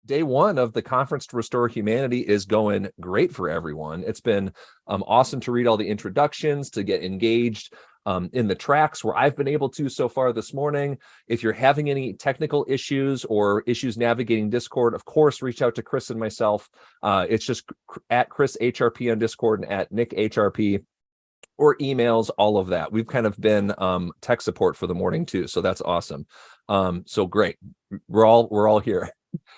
Day one of the Conference to Restore Humanity is going great for everyone. It's been awesome to read all the introductions, to get engaged in the tracks where I've been able to so far this morning. If you're having any technical issues or issues navigating Discord, of course, reach out to Chris and myself. It's just at Chris HRP on Discord and at Nick HRP, or emails, all of that. We've kind of been tech support for the morning too, so that's awesome. So great, we're all here.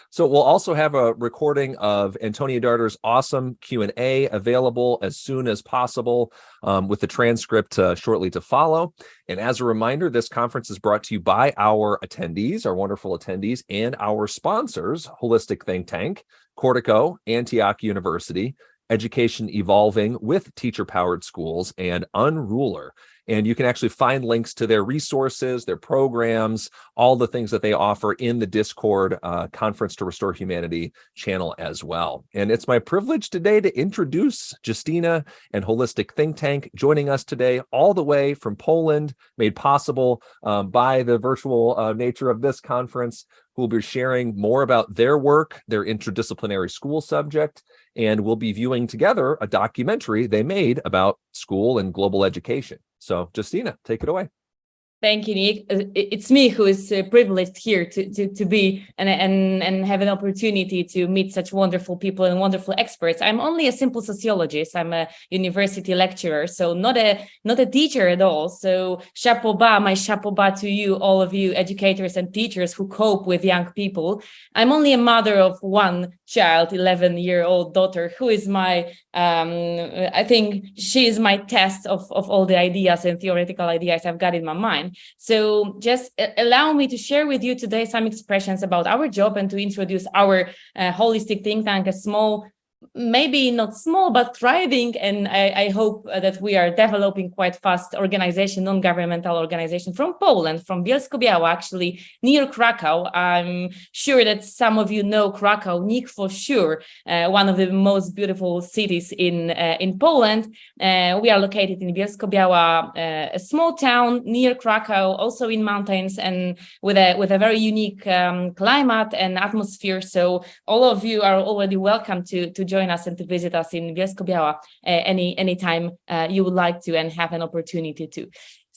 So we'll also have a recording of Antonia Darter's awesome Q&A available as soon as possible, with the transcript shortly to follow. And as a reminder, this conference is brought to you by our attendees, our wonderful attendees, and our sponsors, Holistic Think Tank, Cortico, Antioch University, Education Evolving with Teacher-Powered Schools, and Unruler. And you can actually find links to their resources, their programs, all the things that they offer in the Discord Conference to Restore Humanity channel as well. And it's my privilege today to introduce Justina and Holistic Think Tank, joining us today all the way from Poland, made possible by the virtual nature of this conference, who will be sharing more about their work, their interdisciplinary school subject, and we'll be viewing together a documentary they made about school and global education. So, Justina, take it away. Thank you, Nick. It's me who is privileged here to be and have an opportunity to meet such wonderful people and wonderful experts. I'm only a simple sociologist. I'm a university lecturer, so not a teacher at all. So my chapeau bas to you, all of you educators and teachers who cope with young people. I'm only a mother of one child, 11-year-old daughter, who is my, I think she is my test of all the ideas and theoretical ideas I've got in my mind. So just allow me to share with you today some expressions about our job and to introduce our holistic think tank, a small, maybe not small, but thriving, and I hope that we are developing quite fast organization, non-governmental organization from Poland, from Bielsko-Biała, actually near Krakow. I'm sure that some of you know Krakow, Nick, for sure, one of the most beautiful cities in Poland. We are located in Bielsko-Biała, a small town near Krakow, also in mountains, and with a very unique climate and atmosphere. So all of you are already welcome to join us and to visit us in Bielsko-Biała anytime you would like to and have an opportunity to.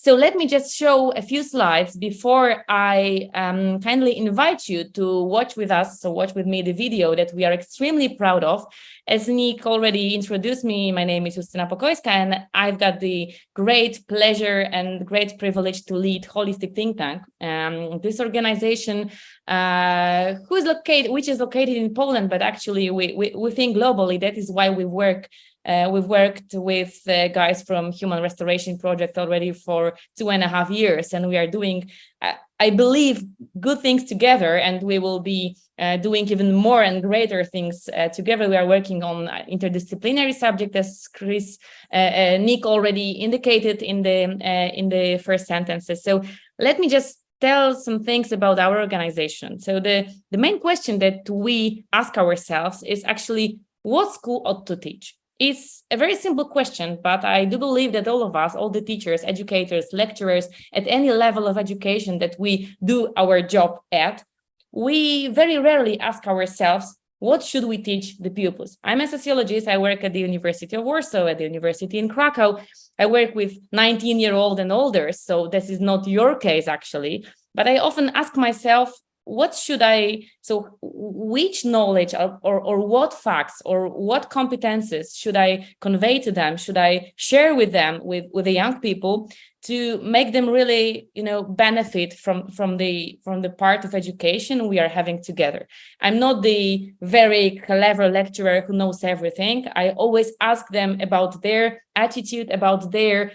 So let me just show a few slides before I kindly invite you to watch with us, so watch with me the video that we are extremely proud of. As Nick already introduced me, my name is Justyna Pokojska, and I've got the great pleasure and great privilege to lead Holistic Think Tank. This organization, which is located in Poland, but actually we think globally. That is why we work. We've worked with guys from Human Restoration Project already for 2.5 years, and we are doing, I believe, good things together, and we will be doing even more and greater things together. We are working on interdisciplinary subject, as Nick already indicated in the first sentences. So let me just tell some things about our organization. So the main question that we ask ourselves is actually, what school ought to teach? It's a very simple question, but I do believe that all of us, all the teachers, educators, lecturers, at any level of education that we do our job at, we very rarely ask ourselves, what should we teach the pupils? I'm a sociologist. I work at the University of Warsaw, at the University in Krakow. I work with 19-year-old and older, so this is not your case, actually. But I often ask myself, which knowledge or what facts or what competences should I convey to them, should I share with them, with the young people, to make them really, benefit from the part of education we are having together. I'm not the very clever lecturer who knows everything. I always ask them about their attitude, about their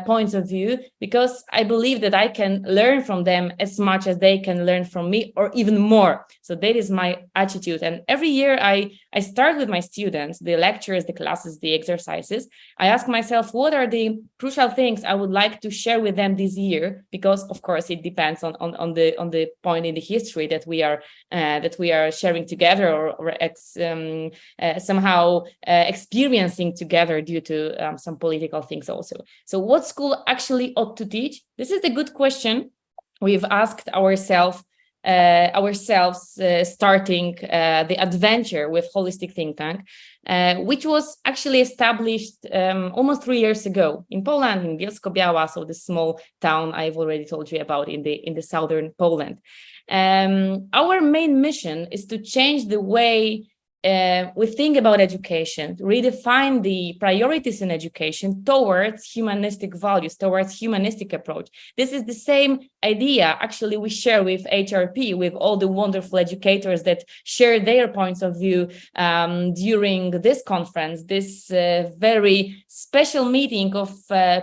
points of view, because I believe that I can learn from them as much as they can learn from me, or even more. So that is my attitude. And every year I start with my students, the lectures, the classes, the exercises. I ask myself, what are the crucial things I would like to share with them this year? Because of course it depends on the point in the history that we are sharing together, or somehow experiencing together due to some political things also. So what school actually ought to teach? This is a good question we've asked ourselves ourselves starting the adventure with Holistic Think Tank, which was actually established almost 3 years ago in Poland, in Bielsko-Biała, so the small town I've already told you about in the southern Poland. Our main mission is to change the way we think about education, redefine the priorities in education towards humanistic values, towards humanistic approach. This is the same idea actually we share with HRP, with all the wonderful educators that share their points of view during this conference, this very special meeting of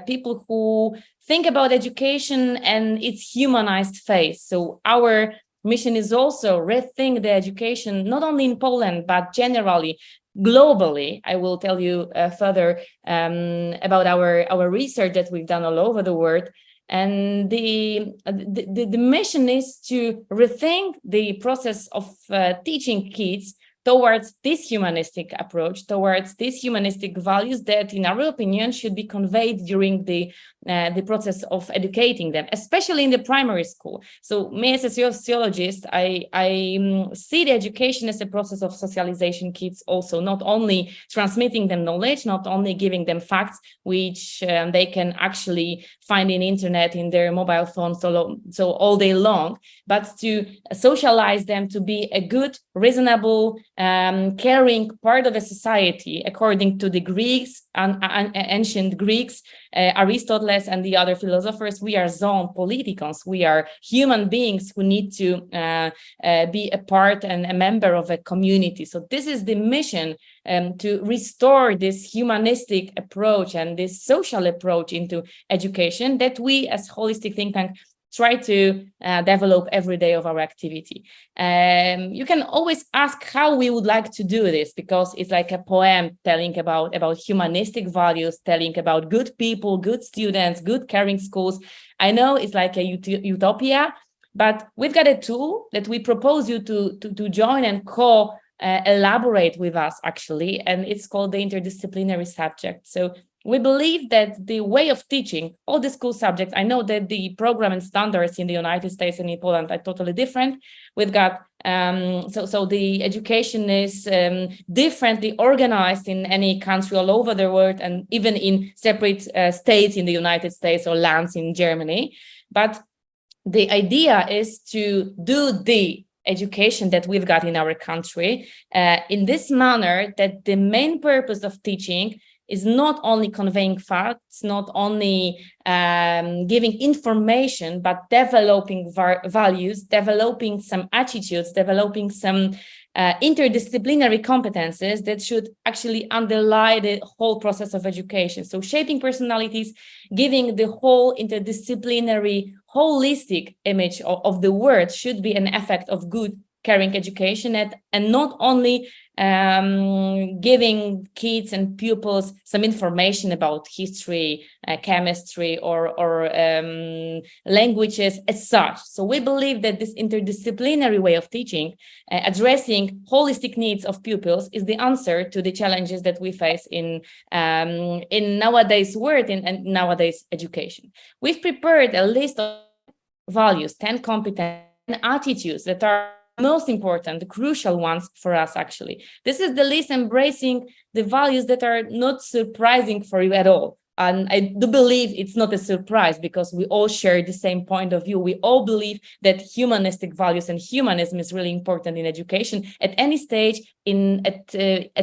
people who think about education and its humanized face. So our mission is also rethink the education, not only in Poland, but generally, globally. I will tell you further about our research that we've done all over the world. And the mission is to rethink the process of teaching kids towards this humanistic approach, towards these humanistic values that, in our opinion, should be conveyed during the process of educating them, especially in the primary school. So me as a sociologist, I see the education as a process of socialization kids also, not only transmitting them knowledge, not only giving them facts, which they can actually find in internet, in their mobile phones, so all day long, but to socialize them to be a good, reasonable, caring part of a society, according to the Greeks and ancient Greeks, Aristotle and the other philosophers. We are zoon politikons. We are human beings who need to be a part and a member of a community. So this is the mission, to restore this humanistic approach and this social approach into education that we as Holistic Think Tank try to develop every day of our activity. You can always ask how we would like to do this, because it's like a poem telling about humanistic values, telling about good people, good students, good caring schools. I know it's like a utopia, but we've got a tool that we propose you to join and elaborate with us, actually, and it's called the interdisciplinary subject. So we believe that the way of teaching all the school subjects, I know that the program and standards in the United States and in Poland are totally different. We've got, so the education is differently organized in any country all over the world, and even in separate states in the United States or lands in Germany. But the idea is to do the education that we've got in our country in this manner, that the main purpose of teaching is not only conveying facts, not only giving information, but developing values, developing some attitudes, developing some interdisciplinary competences that should actually underlie the whole process of education. So shaping personalities, giving the whole interdisciplinary, holistic image of the word should be an effect of good, caring education, and not only giving kids and pupils some information about history, chemistry, or languages as such. So we believe that this interdisciplinary way of teaching, addressing holistic needs of pupils, is the answer to the challenges that we face in nowadays world and nowadays education. We've prepared a list of values, 10 competence and attitudes that are most important, the crucial ones for us, actually. This is the list embracing the values that are not surprising for you at all. And I do believe it's not a surprise, because we all share the same point of view. We all believe that humanistic values and humanism is really important in education at any stage, at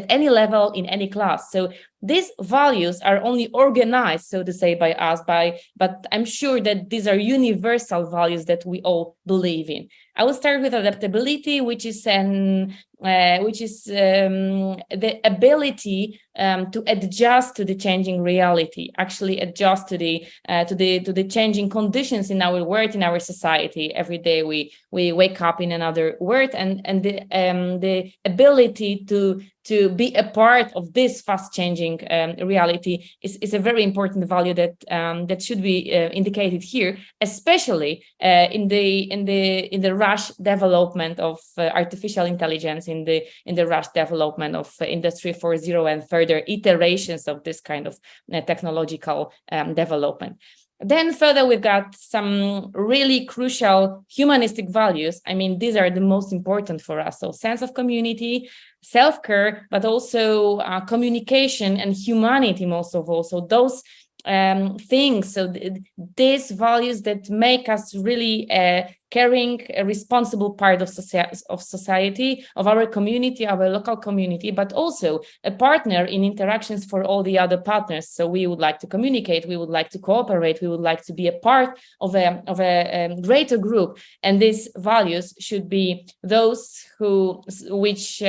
any level, in any class. So these values are only organized, so to say, by us, but I'm sure that these are universal values that we all believe in. I will start with adaptability, which is the ability to adjust to the changing reality, actually adjust to the changing conditions in our world, in our society. Every day we wake up in another world, and the ability to be a part of this fast changing reality is a very important value that should be indicated here, especially in the rush development of artificial intelligence, in the rush development of Industry 4.0 and further iterations of this kind of technological development. Then further, we've got some really crucial humanistic values. I mean, these are the most important for us. So sense of community, self-care, but also communication and humanity, most of all. So those things, so these values that make us really caring, a responsible part of society, of our community, our local community, but also a partner in interactions for all the other partners. So we would like to communicate, we would like to cooperate, we would like to be a part of a greater group. And these values should be those which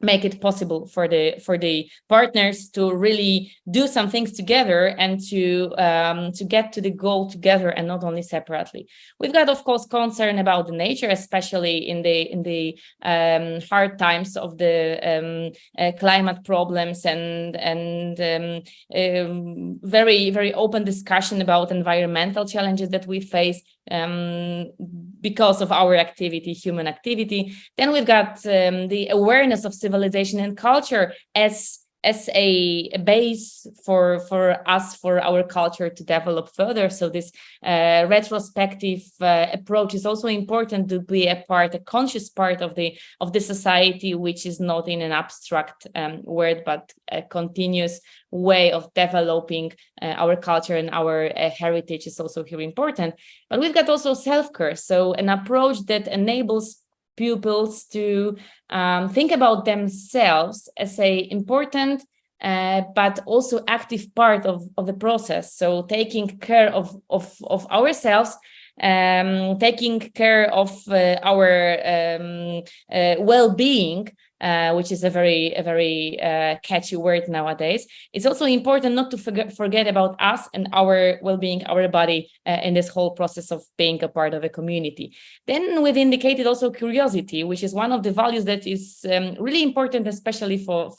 make it possible for the partners to really do some things together and to get to the goal together and not only separately. We've got, of course, concern about the nature, especially in the hard times of the climate problems, and very, very open discussion about environmental challenges that we face because of our activity, human activity. Then we've got the awareness of civilization and culture as a base for us, for our culture to develop further. So this retrospective approach is also important to be a conscious part of the society, which is not in an abstract word, but a continuous way of developing our culture, and our heritage is also here important. But we've got also self-care, so an approach that enables pupils to think about themselves as a important but also active part of the process. So taking care of ourselves, taking care of our well-being, which is a very catchy word nowadays. It's also important not to forget about us and our well-being, our body, in this whole process of being a part of a community. Then we've indicated also curiosity, which is one of the values that is really important, especially for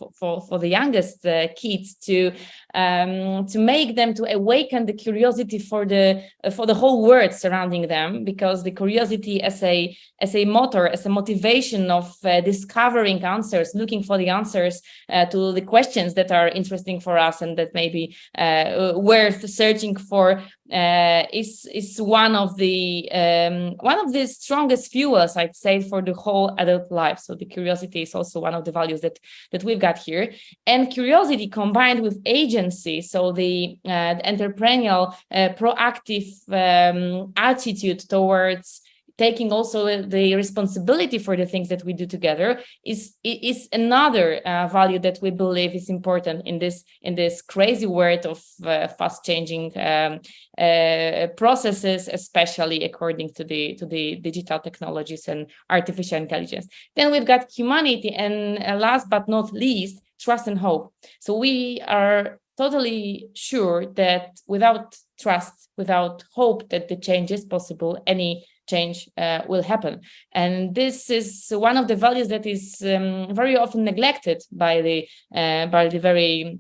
the youngest kids, to make them, to awaken the curiosity for the whole world surrounding them, because the curiosity as a motor, as a motivation of discovering answers, looking for the answers to the questions that are interesting for us and that may be worth searching for, is one of the strongest fuels, I'd say, for the whole adult life. So the curiosity is also one of the values that we've got here. And curiosity combined with agency, so the entrepreneurial, proactive attitude towards taking also the responsibility for the things that we do together, is another value that we believe is important in this crazy world of fast changing processes, especially according to the digital technologies and artificial intelligence. Then we've got humanity, and last but not least, trust and hope. So we are totally sure that without trust, without hope that the change is possible, any change will happen. And this is one of the values that is very often neglected by the very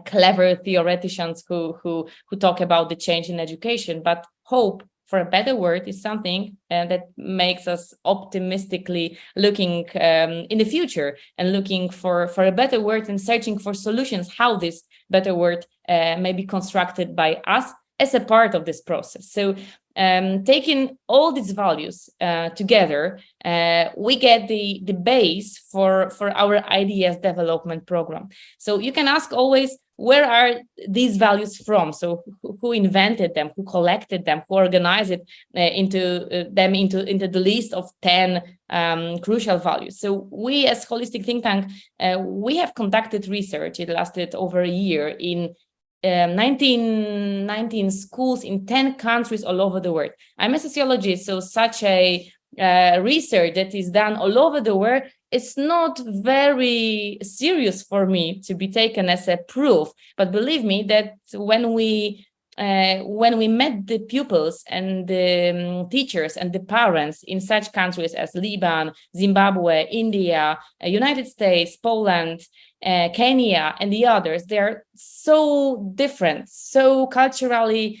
clever theoreticians who talk about the change in education. But hope for a better world is something that makes us optimistically looking in the future and looking for a better world and searching for solutions how this better world may be constructed by us as a part of this process. So taking all these values together, we get the base for our ideas development program. So you can ask always, where are these values from? So who invented them, who collected them, who organized it into the list of 10 crucial values? So we, as Holistic Think Tank, we have conducted research. It lasted over a year in 19 schools in 10 countries all over the world. I'm a sociologist, so such a research that is done all over the world, it's not very serious for me to be taken as a proof. But believe me that when we met the pupils and the teachers and the parents in such countries as Lebanon, Zimbabwe, India, United States, Poland, Kenya, and the others, they're so different, so culturally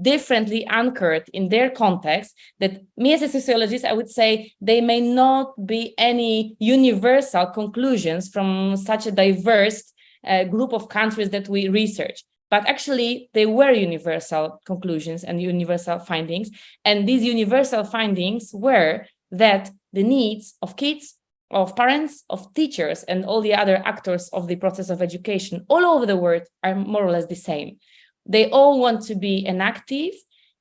differently anchored in their context, that me as a sociologist, I would say they may not be any universal conclusions from such a diverse group of countries that we research. but actually they were universal conclusions and universal findings. And these universal findings were that the needs of kids, of parents, of teachers, and all the other actors of the process of education all over the world are more or less the same. They all want to be an active,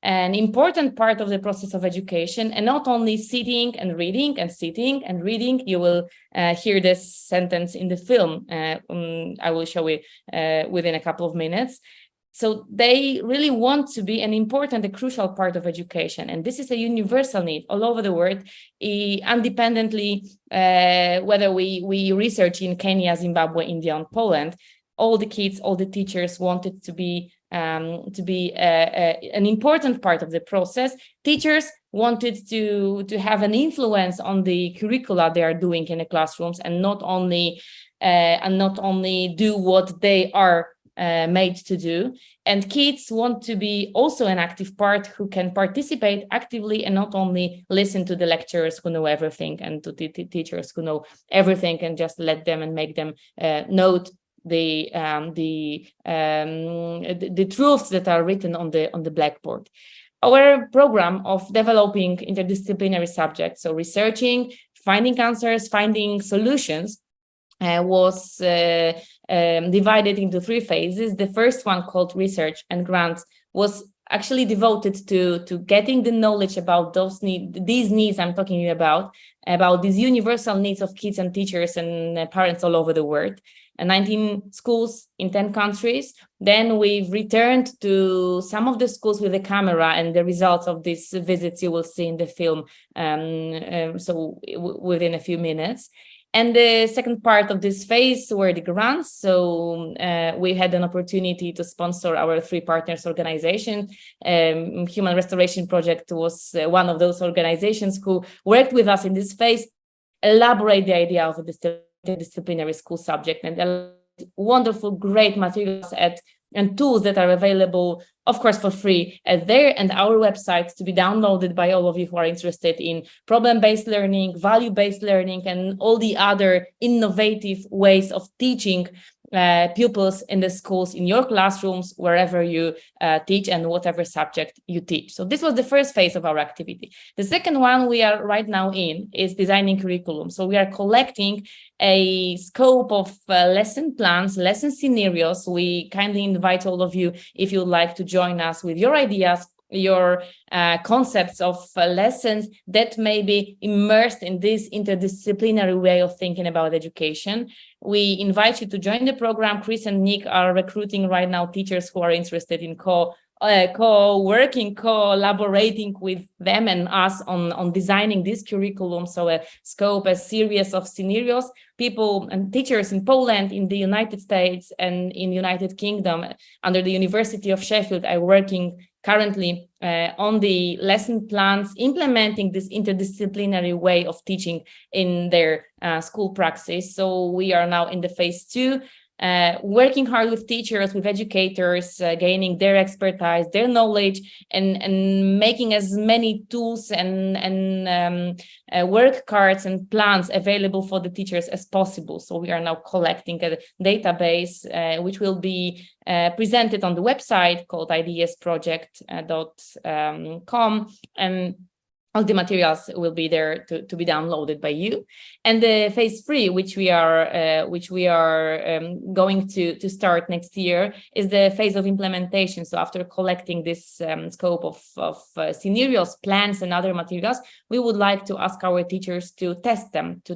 an important part of the process of education, and not only sitting and reading and sitting and reading. You will hear this sentence in the film. I will show it within a couple of minutes. So they really want to be an important, a crucial part of education. And this is a universal need all over the world, independently, whether we research in Kenya, Zimbabwe, India, and Poland. All the kids, all the teachers wanted to be an important part of the process. Teachers wanted to have an influence on the curricula they are doing in the classrooms, and not only do what they are made to do. And kids want to be also an active part who can participate actively and not only listen to the lecturers who know everything and to the teachers who know everything and just let them and make them note the truths that are written on the blackboard. Our program of developing interdisciplinary subjects, so researching, finding answers, finding solutions, was divided into 3 phases. The first one, called research and grants, was actually devoted to getting the knowledge about these needs I'm talking about these universal needs of kids and teachers and parents all over the world. 19 schools in 10 countries. Then we've returned to some of the schools with a camera, and the results of these visits you will see in the film within a few minutes. And the second part of this phase were the grants. So we had an opportunity to sponsor our 3 partners organization. Human Restoration Project was one of those organizations who worked with us in this phase, elaborate the idea of a interdisciplinary school subject, and wonderful, great materials and tools that are available, of course, for free at their and our websites, to be downloaded by all of you who are interested in problem-based learning, value-based learning, and all the other innovative ways of teaching pupils in the schools, in your classrooms, wherever you teach and whatever subject you teach. So this was the first phase of our activity. The second one we are right now in is designing curriculum. So we are collecting a scope of lesson plans, lesson scenarios. We kindly invite all of you, if you would like to join us with your ideas, your concepts of lessons that may be immersed in this interdisciplinary way of thinking about education. We invite you to join the program. Chris and Nick are recruiting right now teachers who are interested in co-working, collaborating with them and us on designing this curriculum. So a scope, a series of scenarios. People and teachers in Poland, in the United States, and in United Kingdom under the University of Sheffield are working currently on the lesson plans, implementing this interdisciplinary way of teaching in their school practice. So we are now in the phase 2, working hard with teachers, with educators, gaining their expertise, their knowledge, and making as many tools and work cards and plans available for the teachers as possible. So we are now collecting a database which will be presented on the website called idsproject.com, and all the materials will be there to be downloaded by you. And the phase 3, which we are going to start next year, is the phase of implementation. So after collecting this scope of scenarios, plans, and other materials, we would like to ask our teachers to test them, to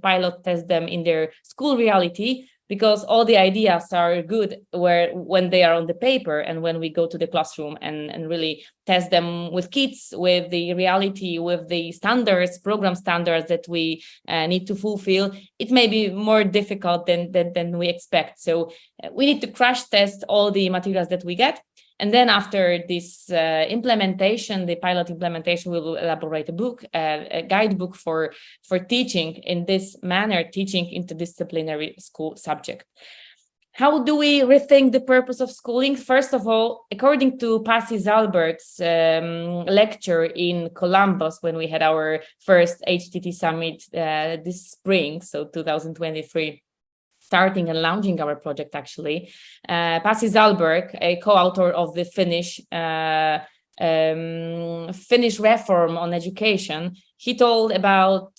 pilot test them in their school reality, because all the ideas are good when they are on the paper, and when we go to the classroom and really test them with kids, with the reality, with the standards, program standards that we need to fulfill, it may be more difficult than we expect. So we need to crash test all the materials that we get. And then after this implementation, the pilot implementation, we will elaborate a book, a guidebook for teaching in this manner, teaching interdisciplinary school subject. How do we rethink the purpose of schooling? First of all, according to Pasi Zalbert's lecture in Columbus, when we had our first HTT summit this spring, so 2023, starting and launching our project, actually. Pasi Zalberg, a co-author of the Finnish reform on education, he told about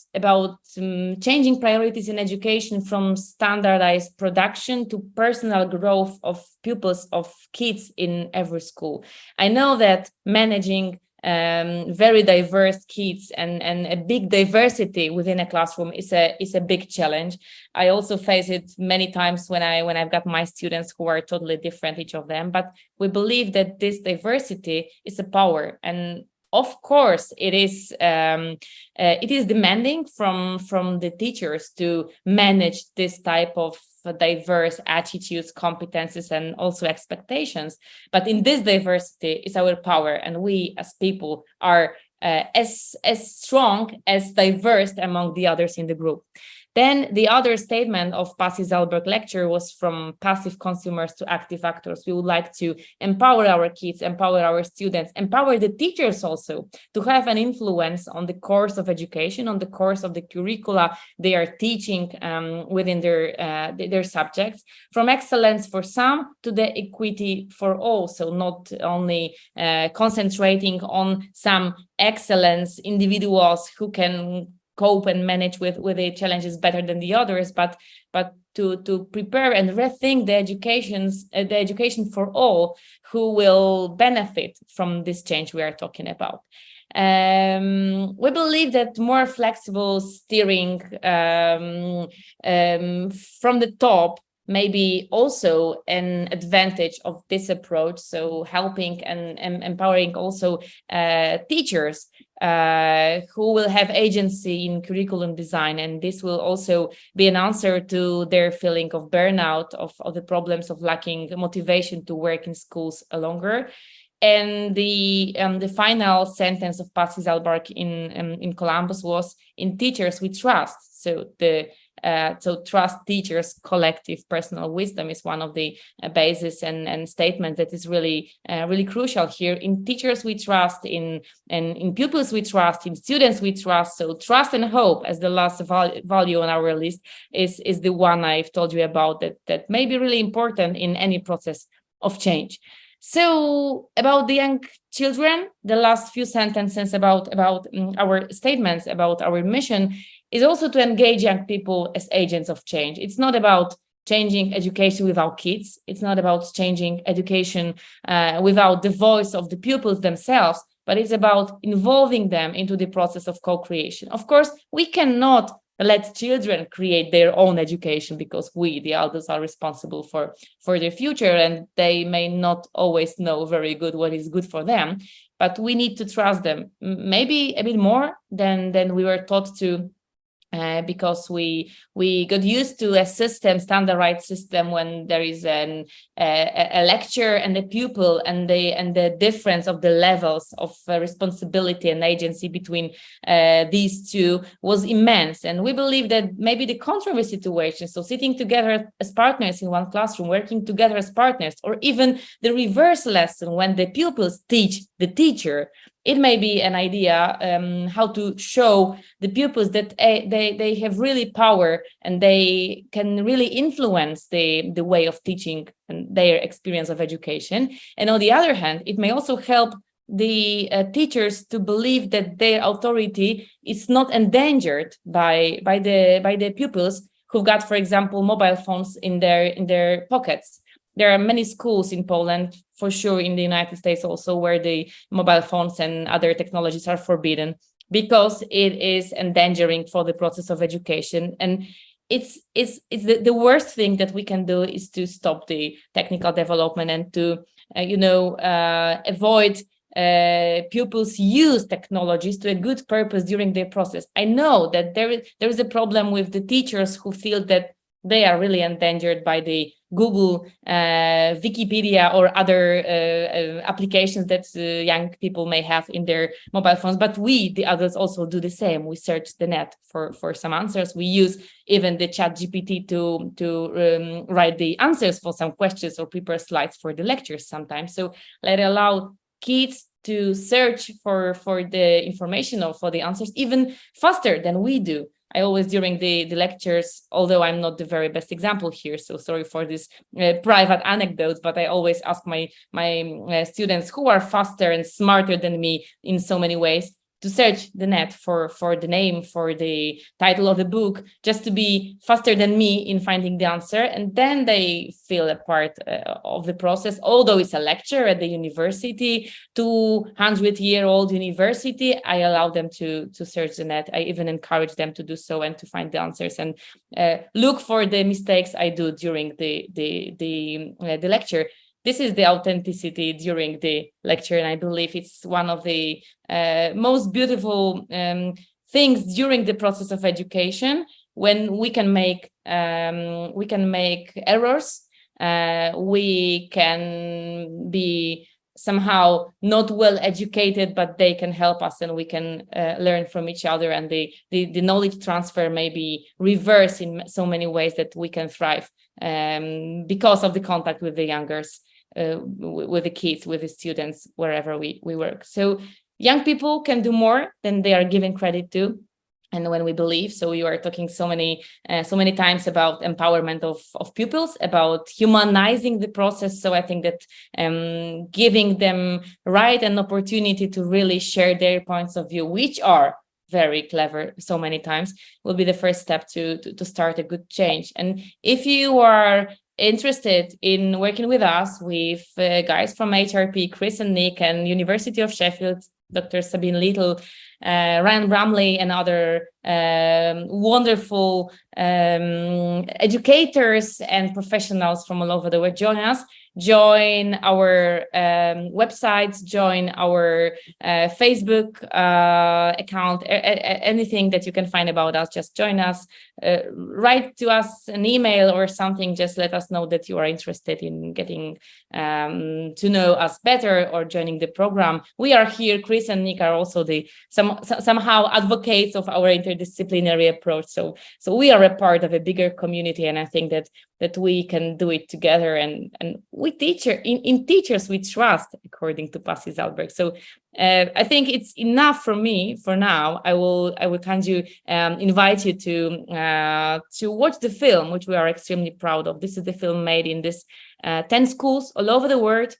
changing priorities in education from standardized production to personal growth of pupils, of kids in every school. I know that managing very diverse kids and a big diversity within a classroom is a big challenge. I also face it many times when I've got my students who are totally different, each of them. But we believe that this diversity is a power, and of course, it is demanding from the teachers to manage this type of diverse attitudes, competences, and also expectations. But in this diversity is our power, and we as people are as strong, as diverse among the others in the group. Then the other statement of Pasi Zalberg lecture was from passive consumers to active actors. We would like to empower our kids, empower our students, empower the teachers also to have an influence on the course of education, on the course of the curricula they are teaching within their subjects, from excellence for some to the equity for all. So not only concentrating on some excellence individuals who can cope and manage with the challenges better than the others, but to prepare and rethink the education for all who will benefit from this change we are talking about. We believe that more flexible steering from the top may be also an advantage of this approach, so helping and empowering also teachers who will have agency in curriculum design, and this will also be an answer to their feeling of burnout, of the problems of lacking motivation to work in schools longer. And the final sentence of Pasi Zalberg in Columbus was, "In teachers we trust." So trust teachers' collective personal wisdom is one of the bases and statements that is really crucial here. In teachers we trust, in pupils we trust, in students we trust. So trust and hope as the last value on our list is the one I've told you about, that may be really important in any process of change. So about the young children, the last few sentences about our statements, about our mission, is also to engage young people as agents of change. It's not about changing education without kids. It's not about changing education without the voice of the pupils themselves, but it's about involving them into the process of co-creation. Of course, we cannot let children create their own education, because we, the adults, are responsible for their future, and they may not always know very good what is good for them. But we need to trust them, maybe a bit more than we were taught to, because we got used to a standardized system, when there is a lecture and a pupil, and the difference of the levels of responsibility and agency between these two was immense. And we believe that maybe the contrary situation, so sitting together as partners in one classroom, working together as partners, or even the reverse lesson when the pupils teach the teacher, it may be an idea how to show the pupils that they have really power, and they can really influence the way of teaching and their experience of education. And on the other hand, it may also help the teachers to believe that their authority is not endangered by the pupils who've got, for example, mobile phones in their pockets. There are many schools in Poland, for sure in the United States also, where the mobile phones and other technologies are forbidden, because it is endangering for the process of education. And it's the worst thing that we can do is to stop the technical development and to avoid pupils use technologies to a good purpose during their process. I know that there is a problem with the teachers who feel that they are really endangered by the Google, Wikipedia, or other applications that young people may have in their mobile phones. But we, the adults, also do the same. We search the net for some answers. We use even the ChatGPT to write the answers for some questions, or prepare slides for the lectures sometimes. So let it allow kids to search for the information or for the answers even faster than we do. I always, during the lectures, although I'm not the very best example here, so sorry for this private anecdotes, but I always ask my students who are faster and smarter than me in so many ways to search the net for the name, for the title of the book, just to be faster than me in finding the answer. And then they feel a part of the process, although it's a lecture at the university, 200-year-old university. I allow them to search the net. I even encourage them to do so and to find the answers and look for the mistakes I do during the lecture. This is the authenticity during the lecture, and I believe it's one of the most beautiful things during the process of education, when we can make errors, we can be somehow not well educated, but they can help us, and we can learn from each other, and the knowledge transfer may be reversed in so many ways that we can thrive because of the contact with the youngers. With the kids, with the students, wherever we work. So young people can do more than they are given credit to. And when we believe, so you are talking so many times about empowerment of pupils, about humanizing the process. So I think that giving them right and opportunity to really share their points of view, which are very clever so many times, will be the first step to start a good change. And if you are interested in working with us, with guys from HRP, Chris and Nick, and University of Sheffield, Dr. Sabine Little, Ryan Bramley, and other wonderful educators and professionals from all over the world, join us. Join our websites, join our Facebook account, anything that you can find about us, just join us. Write to us an email or something, just let us know that you are interested in getting to know us better or joining the program. We are here, Chris and Nick are also somehow advocates of our interdisciplinary approach. So we are a part of a bigger community, and I think that we can do it together, and we in teachers we trust, according to Pasi Zalberg. So I think it's enough from me for now. I will kindly invite you to watch the film, which we are extremely proud of. This is the film made in this 10 schools all over the world,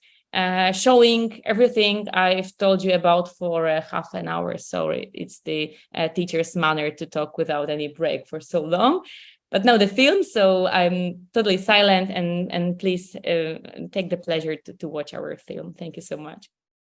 showing everything I've told you about for half an hour. Sorry, it's the teacher's manner to talk without any break for so long. But now the film, so I'm totally silent, and please take the pleasure to watch our film. Thank you so much.